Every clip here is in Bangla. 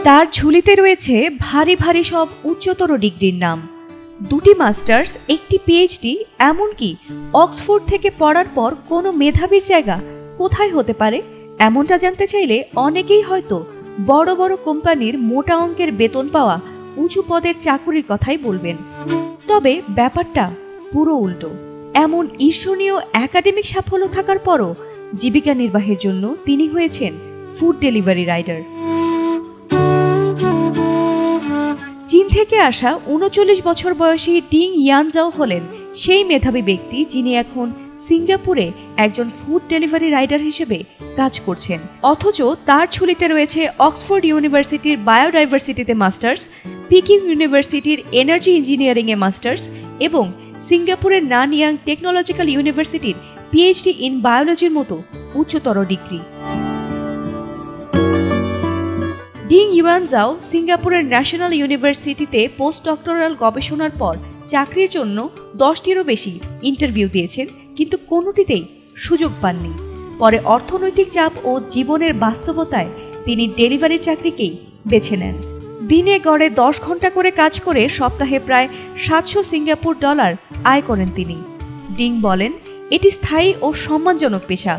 তার ঝুলিতে রয়েছে ভারী ভারী সব উচ্চতর ডিগ্রির নাম, 2টি মাস্টার্স, 1টি পিএইচডি, এমনকি অক্সফোর্ড থেকে পড়ার পর কোনো মেধাবীর জায়গা কোথায় হতে পারে এমনটা জানতে চাইলে অনেকেই হয়তো বড় বড় কোম্পানির মোটা অঙ্কের বেতন পাওয়া উঁচু পদের চাকুরির কথাই বলবেন। তবে ব্যাপারটা পুরো উল্টো। এমন ঈর্ষণীয় একাডেমিক সাফল্য থাকার পরও জীবিকা নির্বাহের জন্য তিনি হয়েছেন ফুড ডেলিভারি রাইডার। চীন থেকে আসা ৩৯ বছর বয়সী ডিং ইয়ানজাও হলেন সেই মেধাবী ব্যক্তি যিনি এখন সিঙ্গাপুরে একজন ফুড ডেলিভারি রাইডার হিসেবে কাজ করছেন। অথচ তার ঝুলিতে রয়েছে অক্সফোর্ড ইউনিভার্সিটির বায়োডাইভার্সিটিতে মাস্টার্স, পিকিং ইউনিভার্সিটির এনার্জি ইঞ্জিনিয়ারিংয়ে মাস্টার্স এবং সিঙ্গাপুরের নানইয়াং টেকনোলজিক্যাল ইউনিভার্সিটির পিএইচডি ইন বায়োলজির মতো উচ্চতর ডিগ্রি। ডিং ইয়ানজাও সিঙ্গাপুরের ন্যাশনাল ইউনিভার্সিটিতে পোস্ট ডক্টরাল গবেষণার পর চাকরির জন্য 10টিরও বেশি ইন্টারভিউ দিয়েছেন, কিন্তু কোনোটিতেই সুযোগ পাননি। পরে অর্থনৈতিক চাপ ও জীবনের বাস্তবতায় তিনি ডেলিভারি চাকরিকেই বেছে নেন। দিনে গড়ে 10 ঘন্টা করে কাজ করে সপ্তাহে প্রায় 700 সিঙ্গাপুর ডলার আয় করেন তিনি। ডিং বলেন, এটি স্থায়ী ও সম্মানজনক পেশা।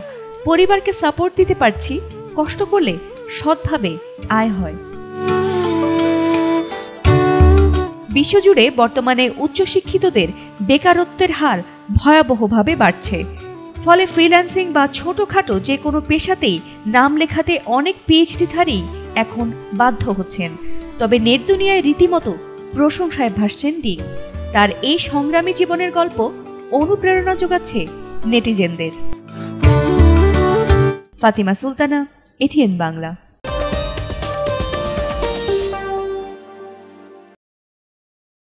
পরিবারকে সাপোর্ট দিতে পারছি, কষ্ট করলে সৎভাবে আয় হয়। বিশ্বজুড়ে বর্তমানে উচ্চশিক্ষিতদের বেকারত্বের হার ভয়াবহভাবে বাড়ছে। ফলে ফ্রিল্যান্সিং বা ছোটখাটো যে কোনো পেশাতেই নাম লেখাতে অনেক পিএইচডিধারী এখন বাধ্য হচ্ছেন। তবে নেট দুনিয়ায় রীতিমতো প্রশংসায় ভাসছেন ডিং। তার এই সংগ্রামী জীবনের গল্প অনুপ্রেরণা যোগাচ্ছে নেটিজেনদের। ফাতিমা সুলতানা, এটিএন বাংলা।